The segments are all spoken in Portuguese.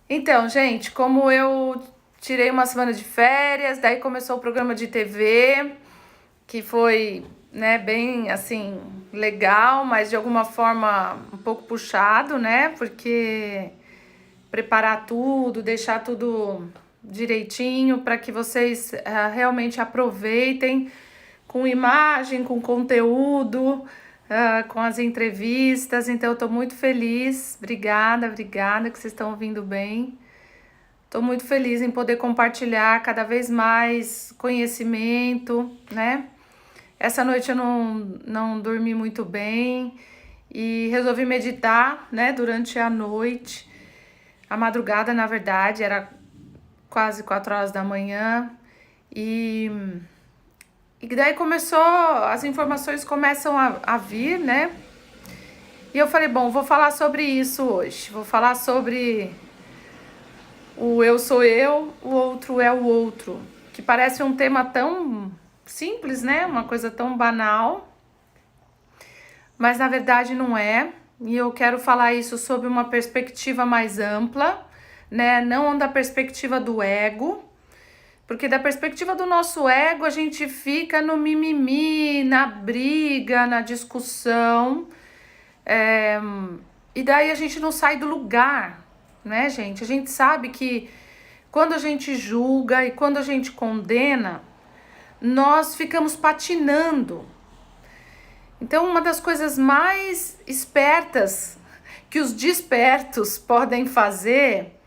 Então, gente, como eu tirei uma semana de férias, daí começou o programa de TV, que foi, né, bem assim, legal, mas de alguma forma um pouco puxado, né? Porque preparar tudo, deixar tudo direitinho para que vocês realmente aproveitem com imagem, com conteúdo, com as entrevistas. Então, eu estou muito feliz. Obrigada, obrigada que vocês estão ouvindo bem. Estou muito feliz em poder compartilhar cada vez mais conhecimento, né? Essa noite eu não dormi muito bem e resolvi meditar, né, durante a noite. A madrugada, na verdade, era quase 4 horas da manhã. E, e daí começou, as informações começam a vir, né? E eu falei, bom, vou falar sobre isso hoje. Vou falar sobre o eu sou eu, o outro é o outro. Que parece um tema tão simples, né? Uma coisa tão banal, mas na verdade não é. E eu quero falar isso sob uma perspectiva mais ampla, né? Não da perspectiva do ego, porque da perspectiva do nosso ego a gente fica no mimimi, na briga, na discussão, é, e daí a gente não sai do lugar, né, gente? A gente sabe que quando a gente julga e quando a gente condena, nós ficamos patinando. Então, uma das coisas mais espertas que os despertos podem fazer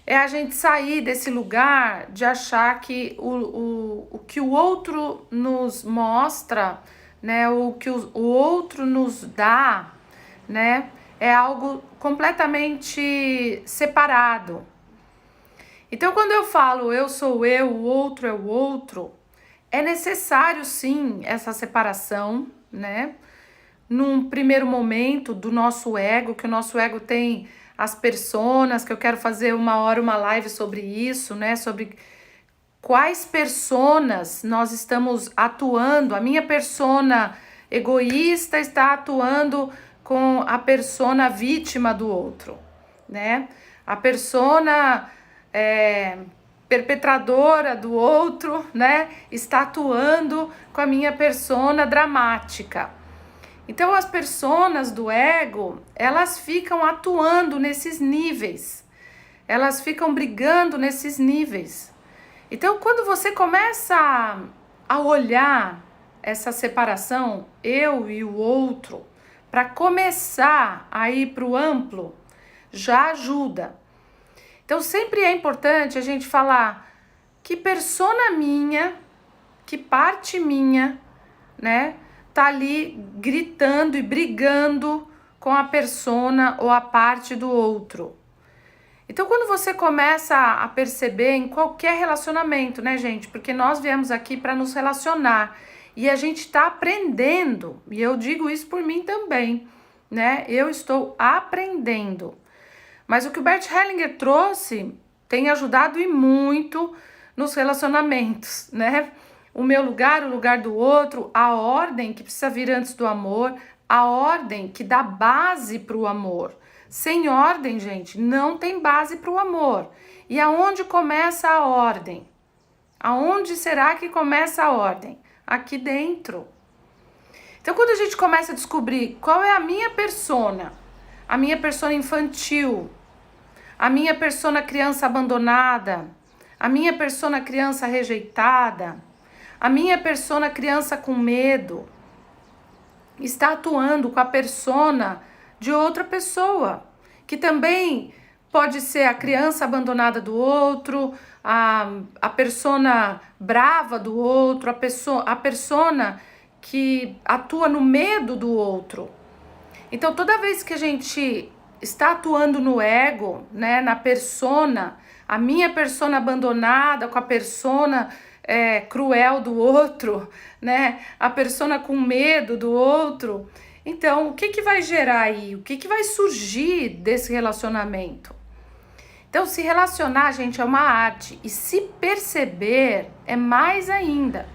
é a gente sair desse lugar de achar que o que o outro nos mostra, né, o que o outro nos dá, né, é algo completamente separado. Então, quando eu falo eu sou eu, o outro é o outro, é necessário sim essa separação, né? Num primeiro momento do nosso ego, que o nosso ego tem as personas, que eu quero fazer uma hora uma live sobre isso, né? Sobre quais personas nós estamos atuando. A minha persona egoísta está atuando com a persona vítima do outro, né? A persona perpetradora do outro, né? Está atuando com a minha persona dramática. Então, as personas do ego, elas ficam atuando nesses níveis, elas ficam brigando nesses níveis. Então, quando você começa a olhar essa separação, eu e o outro, para começar a ir para o amplo, já ajuda. Então, sempre é importante a gente falar que persona minha, que parte minha, né, tá ali gritando e brigando com a persona ou a parte do outro. Então, quando você começa a perceber em qualquer relacionamento, né, gente? Porque nós viemos aqui para nos relacionar e a gente está aprendendo, e eu digo isso por mim também, né? Eu estou aprendendo. Mas o que o Bert Hellinger trouxe tem ajudado e muito nos relacionamentos, né? O meu lugar, o lugar do outro, a ordem que precisa vir antes do amor, a ordem que dá base para o amor. Sem ordem, gente, não tem base para o amor. E aonde começa a ordem? Aonde será que começa a ordem? Aqui dentro. Então, quando a gente começa a descobrir qual é a minha persona infantil, a minha persona criança abandonada, a minha persona criança rejeitada, a minha persona criança com medo, está atuando com a persona de outra pessoa, que também pode ser a criança abandonada do outro, a persona brava do outro, a persona que atua no medo do outro. Então, toda vez que a gente está atuando no ego, né, na persona, a minha persona abandonada com a persona cruel do outro, né, a persona com medo do outro, então o que que vai gerar aí? O que que vai surgir desse relacionamento? Então, se relacionar, gente, é uma arte, e se perceber é mais ainda.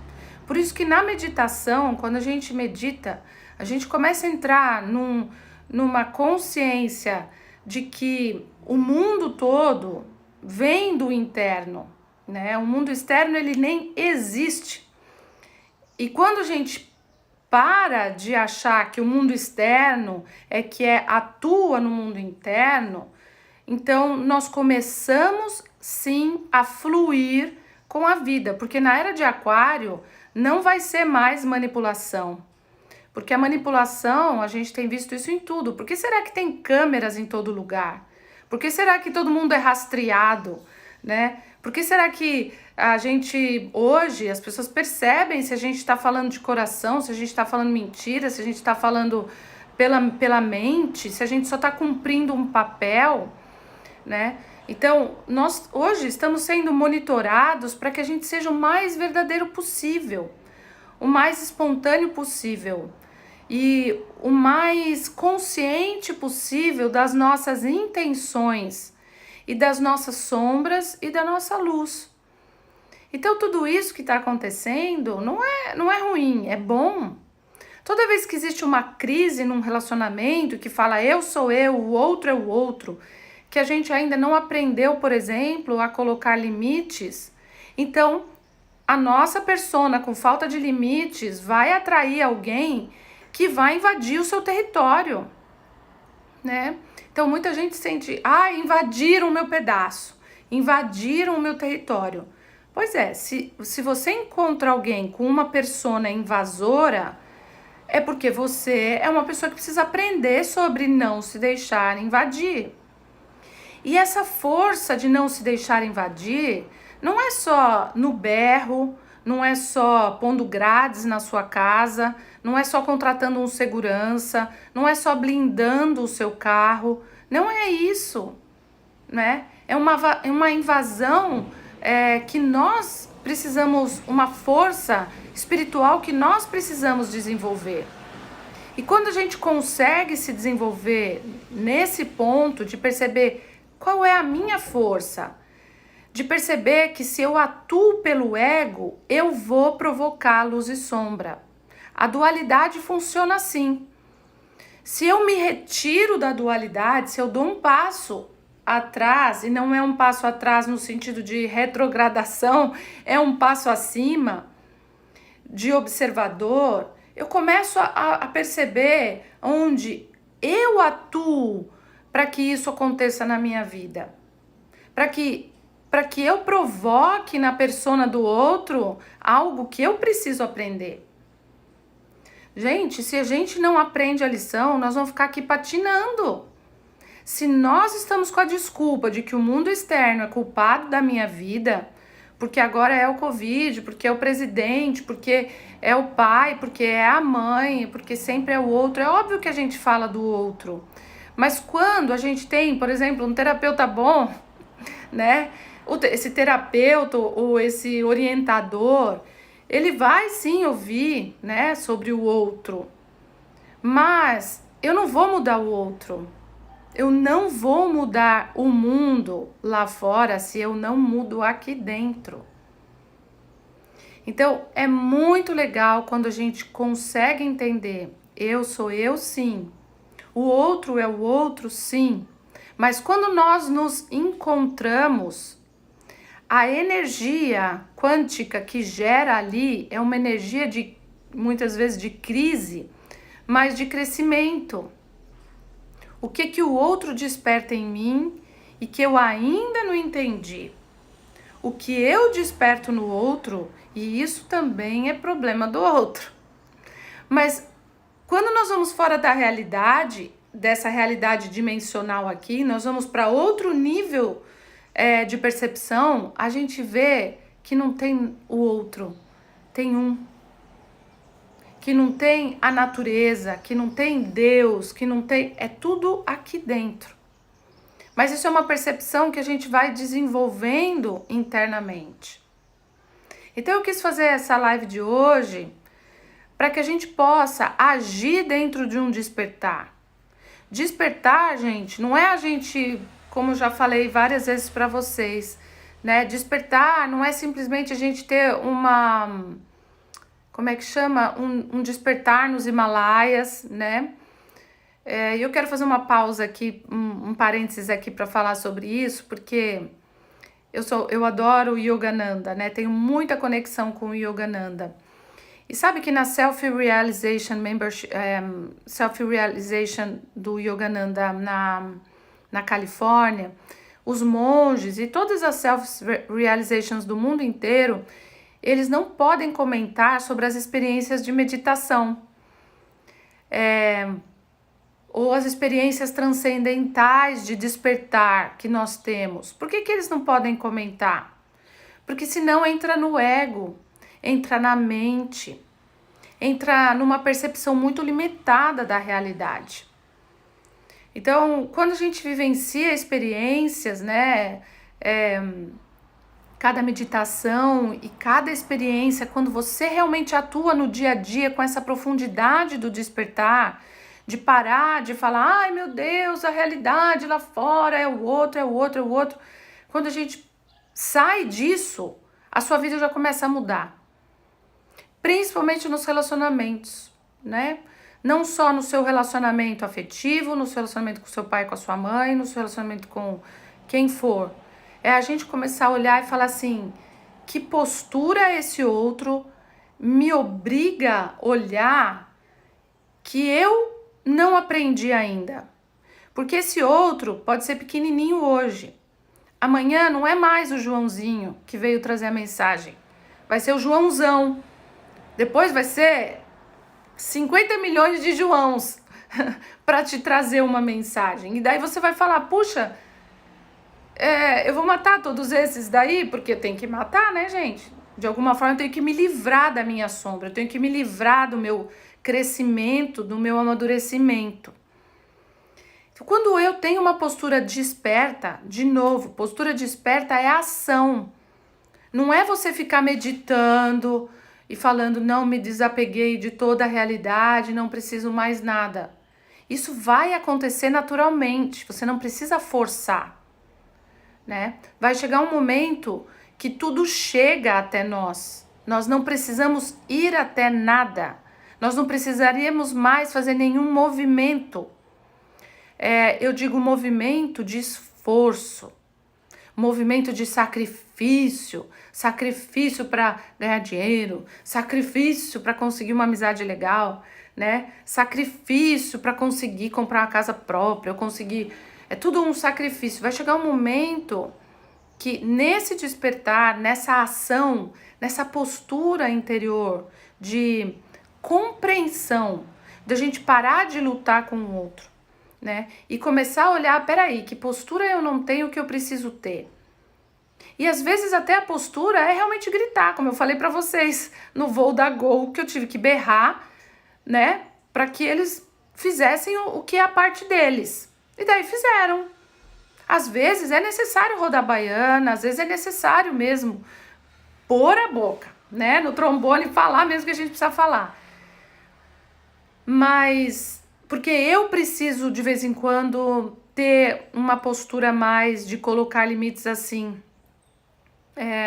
Por isso que na meditação, quando a gente medita, a gente começa a entrar numa consciência de que o mundo todo vem do interno, né? O mundo externo, ele nem existe. E quando a gente para de achar que o mundo externo atua no mundo interno, então nós começamos sim a fluir com a vida, porque na era de Aquário não vai ser mais manipulação. Porque a manipulação, a gente tem visto isso em tudo. Por que será que tem câmeras em todo lugar? Por que será que todo mundo é rastreado, né? Por que será que a gente, hoje, as pessoas percebem se a gente está falando de coração, se a gente está falando mentira, se a gente está falando pela mente, se a gente só está cumprindo um papel, né? Então, nós hoje estamos sendo monitorados para que a gente seja o mais verdadeiro possível, o mais espontâneo possível e o mais consciente possível das nossas intenções e das nossas sombras e da nossa luz. Então, tudo isso que está acontecendo não é ruim, é bom. Toda vez que existe uma crise num relacionamento que fala eu sou eu, o outro é o outro, que a gente ainda não aprendeu, por exemplo, a colocar limites, então a nossa persona com falta de limites vai atrair alguém que vai invadir o seu território, né? Então muita gente sente, invadiram o meu pedaço, invadiram o meu território. Pois é, se você encontra alguém com uma persona invasora, é porque você é uma pessoa que precisa aprender sobre não se deixar invadir. E essa força de não se deixar invadir não é só no berro, não é só pondo grades na sua casa, não é só contratando um segurança, não é só blindando o seu carro, não é isso, né? É uma invasão que nós precisamos, uma força espiritual que nós precisamos desenvolver. E quando a gente consegue se desenvolver nesse ponto de perceber qual é a minha força, de perceber que se eu atuo pelo ego, eu vou provocar luz e sombra. A dualidade funciona assim. Se eu me retiro da dualidade, se eu dou um passo atrás, e não é um passo atrás no sentido de retrogradação, é um passo acima, de observador, eu começo a perceber onde eu atuo para que isso aconteça na minha vida. Para que eu provoque na persona do outro algo que eu preciso aprender. Gente, se a gente não aprende a lição, nós vamos ficar aqui patinando. Se nós estamos com a desculpa de que o mundo externo é culpado da minha vida, porque agora é o Covid, porque é o presidente, porque é o pai, porque é a mãe, porque sempre é o outro, é óbvio que a gente fala do outro. Mas quando a gente tem, por exemplo, um terapeuta bom, né? Esse terapeuta ou esse orientador, ele vai sim ouvir, né, sobre o outro. Mas eu não vou mudar o outro. Eu não vou mudar o mundo lá fora se eu não mudo aqui dentro. Então, é muito legal quando a gente consegue entender. Eu sou eu, sim. O outro é o outro, sim. Mas quando nós nos encontramos, a energia quântica que gera ali é uma energia de, muitas vezes, de crise, mas de crescimento. O que o outro desperta em mim e que eu ainda não entendi? O que eu desperto no outro, e isso também é problema do outro. Mas quando nós vamos fora da realidade, dessa realidade dimensional aqui, nós vamos para outro nível de percepção, a gente vê que não tem o outro, tem um. Que não tem a natureza, que não tem Deus, que não tem... É tudo aqui dentro. Mas isso é uma percepção que a gente vai desenvolvendo internamente. Então eu quis fazer essa live de hoje para que a gente possa agir dentro de um despertar. Despertar, gente, não é a gente, como eu já falei várias vezes para vocês, né? Despertar não é simplesmente a gente ter uma... Como é que chama? Um despertar nos Himalaias, né? Eu quero fazer uma pausa aqui, um parênteses aqui para falar sobre isso, porque eu adoro o Yogananda, né? Tenho muita conexão com o Yogananda. E sabe que na Self-Realization do Yogananda na Califórnia, os monges e todas as Self-Realizations do mundo inteiro, eles não podem comentar sobre as experiências de meditação. Ou as experiências transcendentais de despertar que nós temos. Por que eles não podem comentar? Porque senão entra no ego, entra na mente, entra numa percepção muito limitada da realidade. Então, quando a gente vivencia experiências, né, cada meditação e cada experiência, quando você realmente atua no dia a dia com essa profundidade do despertar, de parar de falar, ai meu Deus, a realidade lá fora é o outro, é o outro, é o outro. Quando a gente sai disso, a sua vida já começa a mudar. Principalmente nos relacionamentos, né? Não só no seu relacionamento afetivo, no seu relacionamento com seu pai, com a sua mãe, no seu relacionamento com quem for. É a gente começar a olhar e falar assim, que postura esse outro me obriga a olhar que eu não aprendi ainda. Porque esse outro pode ser pequenininho hoje. Amanhã não é mais o Joãozinho que veio trazer a mensagem. Vai ser o Joãozão. Depois vai ser 50 milhões de Joãos para te trazer uma mensagem. E daí você vai falar, puxa, eu vou matar todos esses daí, porque eu tenho que matar, né, gente? De alguma forma eu tenho que me livrar da minha sombra, eu tenho que me livrar do meu crescimento, do meu amadurecimento. Então, quando eu tenho uma postura desperta, de novo, postura desperta é ação. Não é você ficar meditando e falando, não, me desapeguei de toda a realidade, não preciso mais nada. Isso vai acontecer naturalmente, você não precisa forçar, né? Vai chegar um momento que tudo chega até nós. Nós não precisamos ir até nada. Nós não precisaríamos mais fazer nenhum movimento. Eu digo movimento de esforço, movimento de sacrifício para ganhar dinheiro, sacrifício para conseguir uma amizade legal, né? Sacrifício para conseguir comprar uma casa própria, é tudo um sacrifício. Vai chegar um momento que nesse despertar, nessa ação, nessa postura interior de compreensão, da gente parar de lutar com o outro, né? E começar a olhar, peraí, que postura eu não tenho que eu preciso ter? E às vezes até a postura é realmente gritar, como eu falei pra vocês no voo da Gol, que eu tive que berrar, né? Pra que eles fizessem o que é a parte deles. E daí fizeram. Às vezes é necessário rodar baiana, às vezes é necessário mesmo pôr a boca, né? No trombone falar mesmo que a gente precisa falar. Mas porque eu preciso de vez em quando ter uma postura mais de colocar limites assim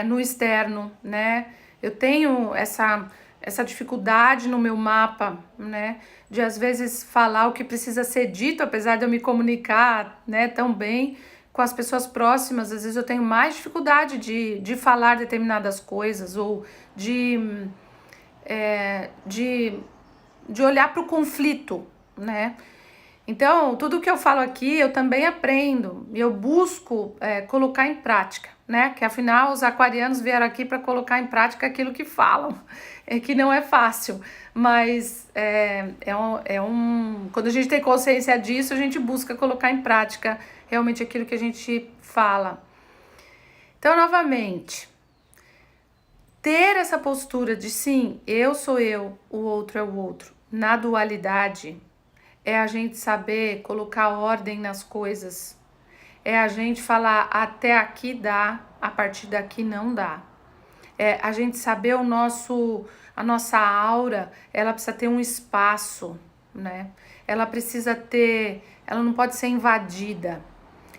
no externo, né? Eu tenho essa dificuldade no meu mapa, né? De às vezes falar o que precisa ser dito, apesar de eu me comunicar, né, tão bem com as pessoas próximas. Às vezes eu tenho mais dificuldade de falar determinadas coisas ou de olhar para o conflito, né? Então, tudo que eu falo aqui, eu também aprendo e eu busco colocar em prática, né? Que afinal os aquarianos vieram aqui para colocar em prática aquilo que falam, que não é fácil, mas quando a gente tem consciência disso, a gente busca colocar em prática realmente aquilo que a gente fala. Então, novamente, ter essa postura de sim, eu sou eu, o outro é o outro, na dualidade, é a gente saber colocar ordem nas coisas, é a gente falar até aqui dá, a partir daqui não dá. É a gente saber a nossa aura, ela precisa ter um espaço, né? Ela não pode ser invadida.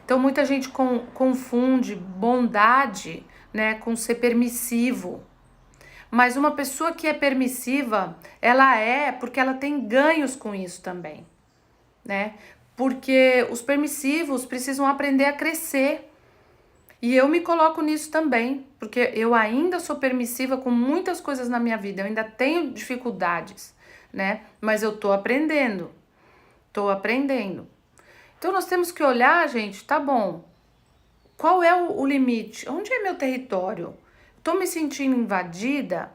Então muita gente confunde bondade, né, com ser permissivo. Mas uma pessoa que é permissiva, ela é porque ela tem ganhos com isso também. né? Porque os permissivos precisam aprender a crescer. E eu me coloco nisso também, porque eu ainda sou permissiva com muitas coisas na minha vida, eu ainda tenho dificuldades, né? Mas eu tô aprendendo. Então nós temos que olhar, gente, tá bom, qual é o limite? Onde é meu território? Tô me sentindo invadida?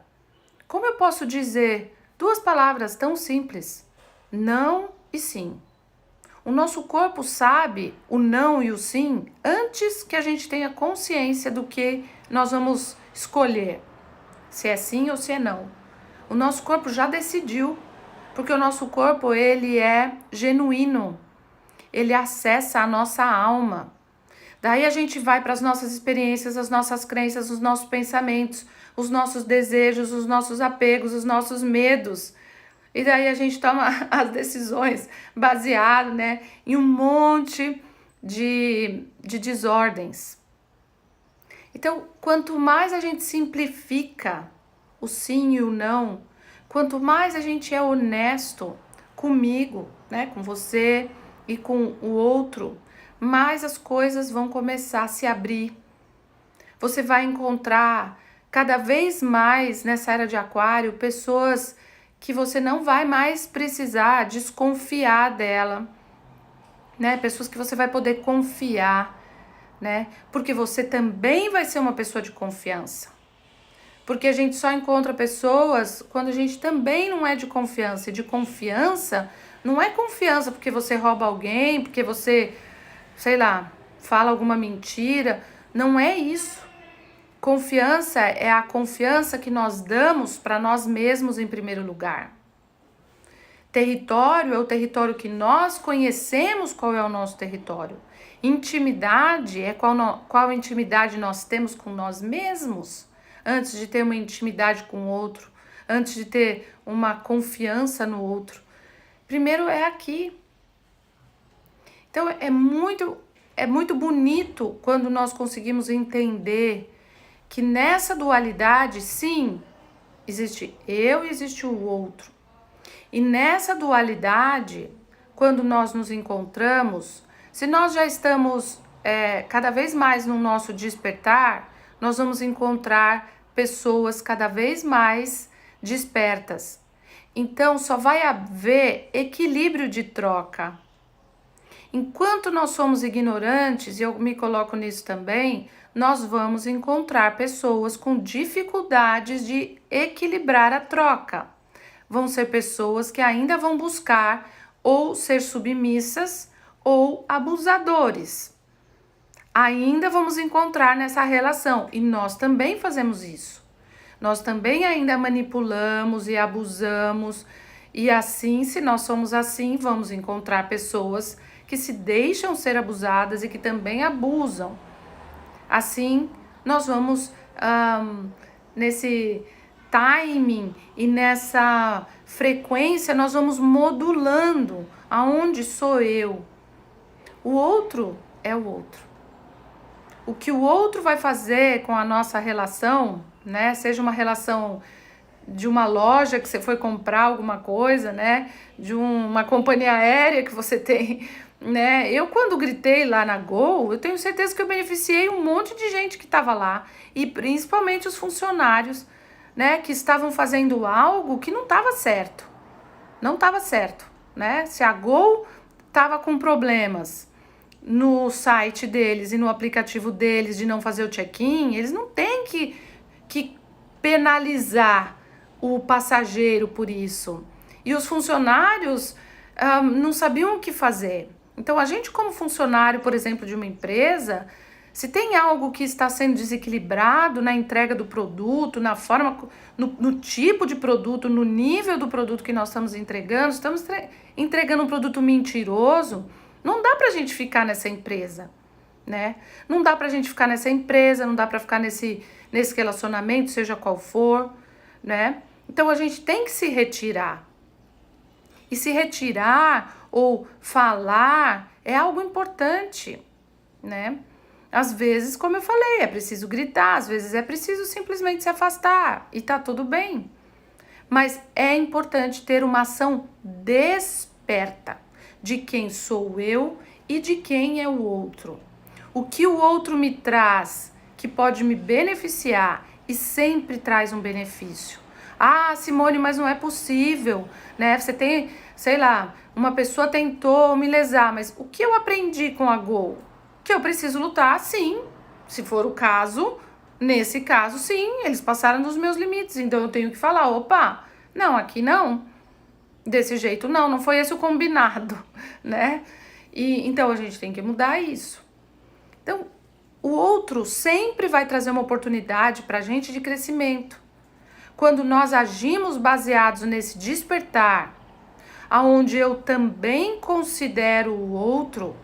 Como eu posso dizer duas palavras tão simples? Não e sim. O nosso corpo sabe o não e o sim antes que a gente tenha consciência do que nós vamos escolher, se é sim ou se é não. O nosso corpo já decidiu, porque o nosso corpo ele é genuíno, ele acessa a nossa alma. Daí a gente vai para as nossas experiências, as nossas crenças, os nossos pensamentos, os nossos desejos, os nossos apegos, os nossos medos. E daí a gente toma as decisões baseado, né, em um monte de desordens. Então, quanto mais a gente simplifica o sim e o não, quanto mais a gente é honesto comigo, né, com você e com o outro, mais as coisas vão começar a se abrir. Você vai encontrar cada vez mais nessa era de aquário pessoas que você não vai mais precisar desconfiar dela, né? Pessoas que você vai poder confiar, né? Porque você também vai ser uma pessoa de confiança. Porque a gente só encontra pessoas quando a gente também não é de confiança. E de confiança não é confiança porque você rouba alguém, porque você, sei lá, fala alguma mentira. Não é isso. Confiança é a confiança que nós damos para nós mesmos em primeiro lugar. Território é o território que nós conhecemos qual é o nosso território. Intimidade é qual intimidade nós temos com nós mesmos antes de ter uma intimidade com o outro, antes de ter uma confiança no outro. Primeiro é aqui. Então é muito bonito quando nós conseguimos entender que nessa dualidade, sim, existe eu e existe o outro. E nessa dualidade, quando nós nos encontramos, se nós já estamos cada vez mais no nosso despertar, nós vamos encontrar pessoas cada vez mais despertas. Então, só vai haver equilíbrio de troca. Enquanto nós somos ignorantes, e eu me coloco nisso também, nós vamos encontrar pessoas com dificuldades de equilibrar a troca. Vão ser pessoas que ainda vão buscar ou ser submissas ou abusadores. Ainda vamos encontrar nessa relação e nós também fazemos isso. Nós também ainda manipulamos e abusamos e assim, se nós somos assim, vamos encontrar pessoas que se deixam ser abusadas e que também abusam. Assim, nós vamos nesse timing e nessa frequência, nós vamos modulando aonde sou eu. O outro é o outro. O que o outro vai fazer com a nossa relação, né? Seja uma relação de uma loja que você foi comprar alguma coisa, né? De uma companhia aérea que você tem, né? Eu quando gritei lá na Gol, eu tenho certeza que eu beneficiei um monte de gente que estava lá e principalmente os funcionários, né? Que estavam fazendo algo que não estava certo, né? Se a Gol estava com problemas no site deles e no aplicativo deles de não fazer o check-in, eles não têm que penalizar o passageiro por isso. E os funcionários não sabiam o que fazer. Então, a gente como funcionário, por exemplo, de uma empresa, se tem algo que está sendo desequilibrado na entrega do produto, na forma, no tipo de produto, no nível do produto que nós estamos entregando entregando um produto mentiroso, não dá pra gente ficar nessa empresa, né? Não dá pra gente ficar nessa empresa, não dá pra ficar nesse relacionamento, seja qual for, né? Então a gente tem que se retirar. E se retirar ou falar é algo importante, né? Às vezes, como eu falei, é preciso gritar, às vezes é preciso simplesmente se afastar e tá tudo bem. Mas é importante ter uma ação desperta. de quem sou eu e de quem é o outro. O que o outro me traz que pode me beneficiar e sempre traz um benefício. Ah, Simone, mas não é possível, né? Você tem, sei lá, uma pessoa tentou me lesar, mas o que eu aprendi com a Gol? Que eu preciso lutar, sim, se for o caso. Nesse caso, sim, eles passaram dos meus limites, então eu tenho que falar, opa, não, aqui não, desse jeito não, não foi esse o combinado, né? E então a gente tem que mudar isso. Então, o outro sempre vai trazer uma oportunidade pra gente de crescimento. Quando nós agimos baseados nesse despertar, aonde eu também considero o outro,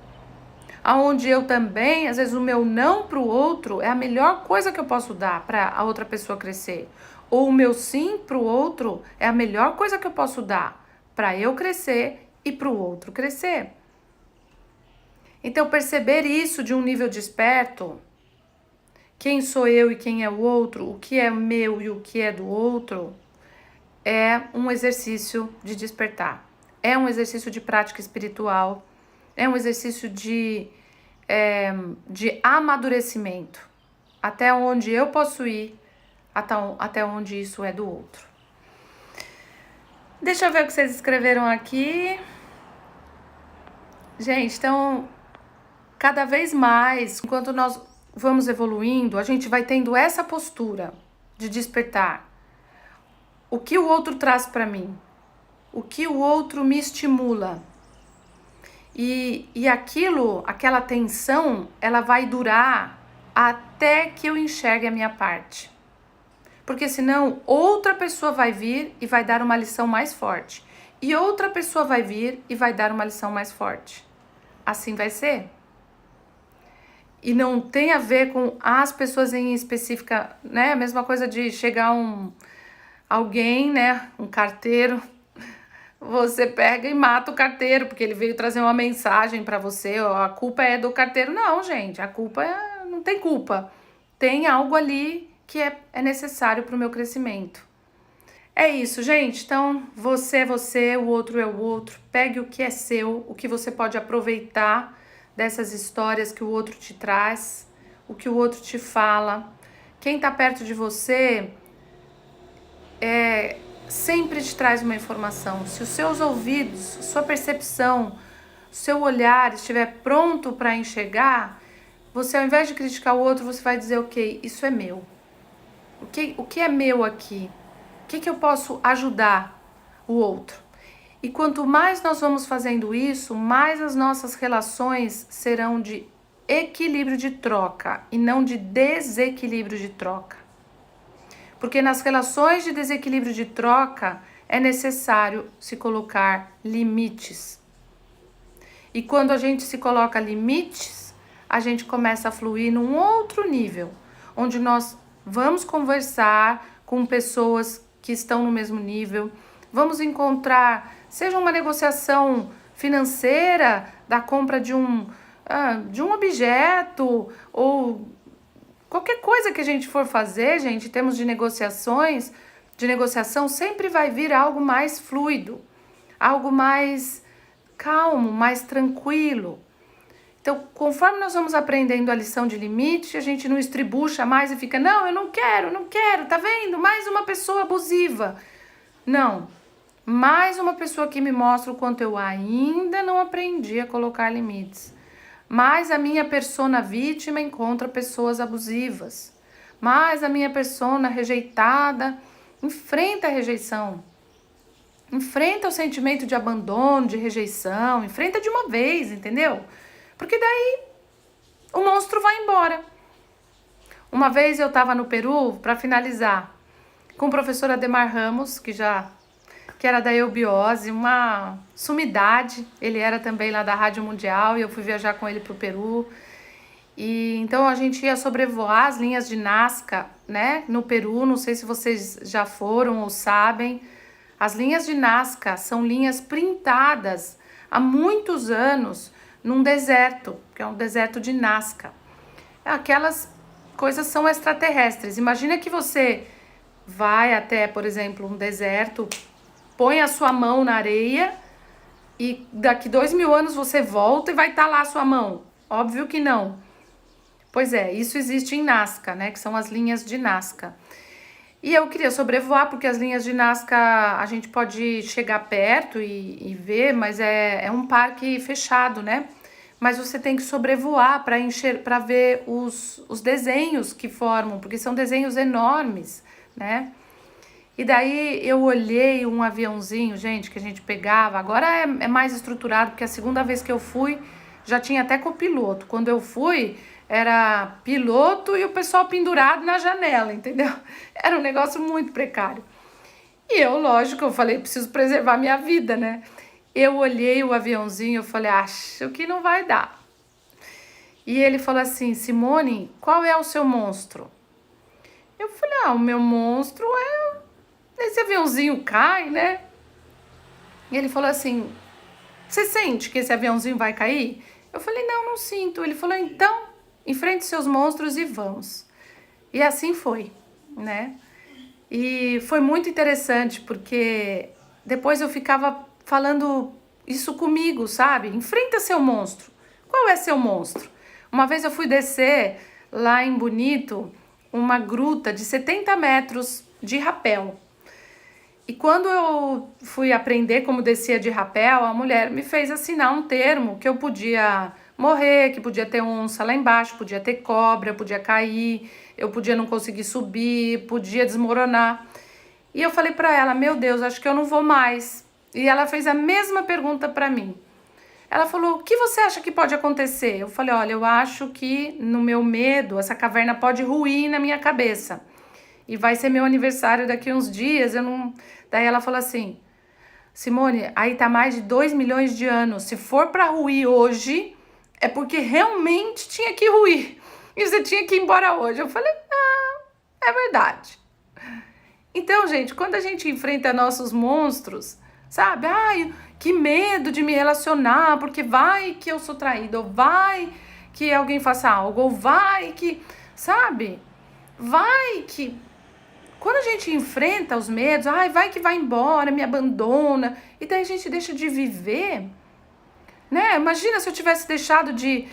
aonde eu também, às vezes o meu não para o outro é a melhor coisa que eu posso dar para a outra pessoa crescer. Ou o meu sim para o outro é a melhor coisa que eu posso dar para eu crescer e para o outro crescer. Então, perceber isso de um nível desperto, quem sou eu e quem é o outro, o que é meu e o que é do outro, é um exercício de despertar. É um exercício de prática espiritual. É um exercício de amadurecimento. Até onde eu posso ir, até onde isso é do outro. Deixa eu ver o que vocês escreveram aqui. Gente, então, cada vez mais, enquanto nós vamos evoluindo, a gente vai tendo essa postura de despertar. O que o outro traz para mim? O que o outro me estimula? E aquela tensão, ela vai durar até que eu enxergue a minha parte. Porque senão outra pessoa vai vir e vai dar uma lição mais forte. E outra pessoa vai vir e vai dar uma lição mais forte. Assim vai ser. E não tem a ver com as pessoas em específica, né? A mesma coisa de chegar alguém, né? Um carteiro. Você pega e mata o carteiro, porque ele veio trazer uma mensagem pra você, ó, a culpa é do carteiro. Não, gente, a culpa não tem culpa. Tem algo ali que é necessário pro meu crescimento. É isso, gente. Então, você é você, o outro é o outro. Pegue o que é seu, o que você pode aproveitar dessas histórias que o outro te traz, o que o outro te fala. Quem tá perto de você sempre te traz uma informação. Se os seus ouvidos, sua percepção, seu olhar estiver pronto para enxergar, você, ao invés de criticar o outro, você vai dizer, ok, isso é meu. O que é meu aqui? O que eu posso ajudar o outro? E quanto mais nós vamos fazendo isso, mais as nossas relações serão de equilíbrio de troca e não de desequilíbrio de troca. Porque nas relações de desequilíbrio de troca é necessário se colocar limites. E quando a gente se coloca limites, a gente começa a fluir num outro nível, onde nós vamos conversar com pessoas que estão no mesmo nível, vamos encontrar, seja uma negociação financeira, da compra de um objeto, ou qualquer coisa que a gente for fazer, gente, em termos de negociação, sempre vai vir algo mais fluido, algo mais calmo, mais tranquilo. Então, conforme nós vamos aprendendo a lição de limite, a gente não estribucha mais e fica, não, eu não quero, tá vendo? Mais uma pessoa abusiva. Não, mais uma pessoa que me mostra o quanto eu ainda não aprendi a colocar limites. Mais a minha persona vítima encontra pessoas abusivas. Mais a minha persona rejeitada enfrenta a rejeição. Enfrenta o sentimento de abandono, de rejeição. Enfrenta de uma vez, entendeu? Porque daí o monstro vai embora. Uma vez eu estava no Peru, para finalizar, com o professor Ademar Ramos, que era da eubiose, uma sumidade. Ele era também lá da Rádio Mundial e eu fui viajar com ele para o Peru. E então a gente ia sobrevoar as linhas de Nazca, né, no Peru. Não sei se vocês já foram ou sabem. As linhas de Nazca são linhas printadas há muitos anos num deserto, que é um deserto de Nazca. Aquelas coisas são extraterrestres. Imagina que você vai até, por exemplo, um deserto, põe a sua mão na areia e daqui 2.000 anos você volta e vai estar lá a sua mão? Óbvio que não. Pois é, isso existe em Nazca, né? Que são as linhas de Nazca. E eu queria sobrevoar, porque as linhas de Nazca a gente pode chegar perto e ver, mas é um parque fechado, né? Mas você tem que sobrevoar para ver os desenhos que formam, porque são desenhos enormes, né? E daí eu olhei um aviãozinho, gente, que a gente pegava. Agora é mais estruturado, porque a segunda vez que eu fui já tinha até copiloto. Quando eu fui, era piloto e o pessoal pendurado na janela, entendeu? Era um negócio muito precário. E eu, lógico, eu falei, preciso preservar minha vida, né? Eu olhei o aviãozinho, eu falei, acho que não vai dar. E ele falou assim, Simone, qual é o seu monstro? Eu falei, o meu monstro é... Esse aviãozinho cai, né? E ele falou assim, você sente que esse aviãozinho vai cair? Eu falei, não, não sinto. Ele falou, então, enfrente seus monstros e vamos. E assim foi, né? E foi muito interessante, porque depois eu ficava falando isso comigo, sabe? Enfrenta seu monstro. Qual é seu monstro? Uma vez eu fui descer lá em Bonito, uma gruta de 70 metros de rapel. E quando eu fui aprender como descia de rapel, a mulher me fez assinar um termo que eu podia morrer, que podia ter onça lá embaixo, podia ter cobra, podia cair, eu podia não conseguir subir, podia desmoronar. E eu falei pra ela, meu Deus, acho que eu não vou mais. E ela fez a mesma pergunta pra mim. Ela falou, o que você acha que pode acontecer? Eu falei, olha, eu acho que no meu medo, essa caverna pode ruir na minha cabeça. E vai ser meu aniversário daqui uns dias, eu não... Daí ela falou assim, Simone, aí tá mais de 2 milhões de anos. Se for pra ruir hoje, é porque realmente tinha que ruir. E você tinha que ir embora hoje. Eu falei, é verdade. Então, gente, quando a gente enfrenta nossos monstros, sabe? Ai, que medo de me relacionar, porque vai que eu sou traída, ou vai que alguém faça algo, ou vai que, sabe? Vai que... Quando a gente enfrenta os medos, ai, vai que vai embora, me abandona, e daí a gente deixa de viver, né? Imagina se eu tivesse deixado de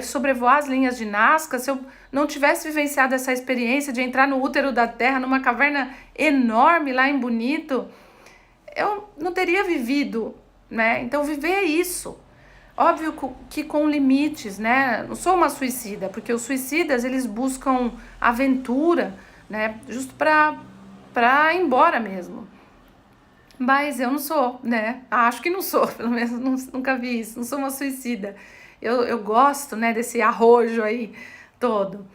sobrevoar as linhas de Nazca, se eu não tivesse vivenciado essa experiência de entrar no útero da Terra, numa caverna enorme lá em Bonito, eu não teria vivido, né? Então viver é isso. Óbvio que com limites, né? Não sou uma suicida, porque os suicidas, eles buscam aventura, né? Justo pra ir embora mesmo. Mas eu não sou, né? Acho que não sou, pelo menos nunca vi isso. Não sou uma suicida. Eu gosto, né, desse arrojo aí todo.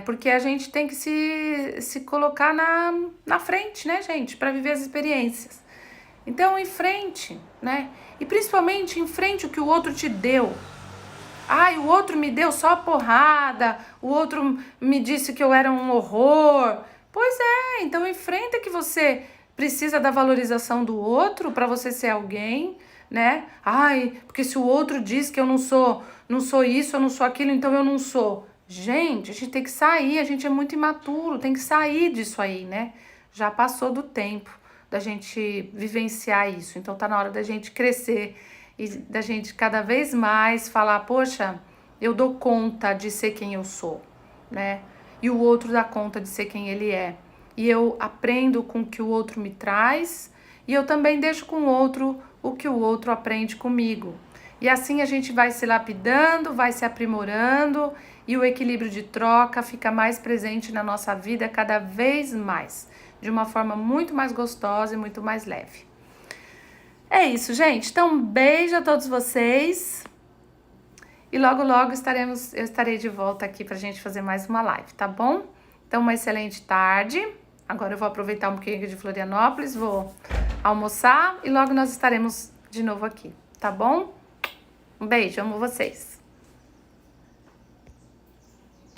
Porque a gente tem que se colocar na frente, né, gente? Pra viver as experiências. Então, em frente, né? E principalmente em frente o que o outro te deu. Ai, o outro me deu só porrada, o outro me disse que eu era um horror. Pois é, então enfrenta que você precisa da valorização do outro para você ser alguém, né? Ai, porque se o outro diz que eu não sou isso, eu não sou aquilo, então eu não sou. Gente, a gente tem que sair, a gente é muito imaturo, tem que sair disso aí, né? Já passou do tempo da gente vivenciar isso, então tá na hora da gente crescer e da gente cada vez mais falar, poxa, eu dou conta de ser quem eu sou, né? E o outro dá conta de ser quem ele é. E eu aprendo com o que o outro me traz e eu também deixo com o outro o que o outro aprende comigo. E assim a gente vai se lapidando, vai se aprimorando e o equilíbrio de troca fica mais presente na nossa vida cada vez mais, de uma forma muito mais gostosa e muito mais leve. É isso, gente. Então, um beijo a todos vocês. E logo, logo eu estarei de volta aqui pra gente fazer mais uma live, tá bom? Então, uma excelente tarde. Agora eu vou aproveitar um pouquinho aqui de Florianópolis, vou almoçar e logo nós estaremos de novo aqui, tá bom? Um beijo, amo vocês.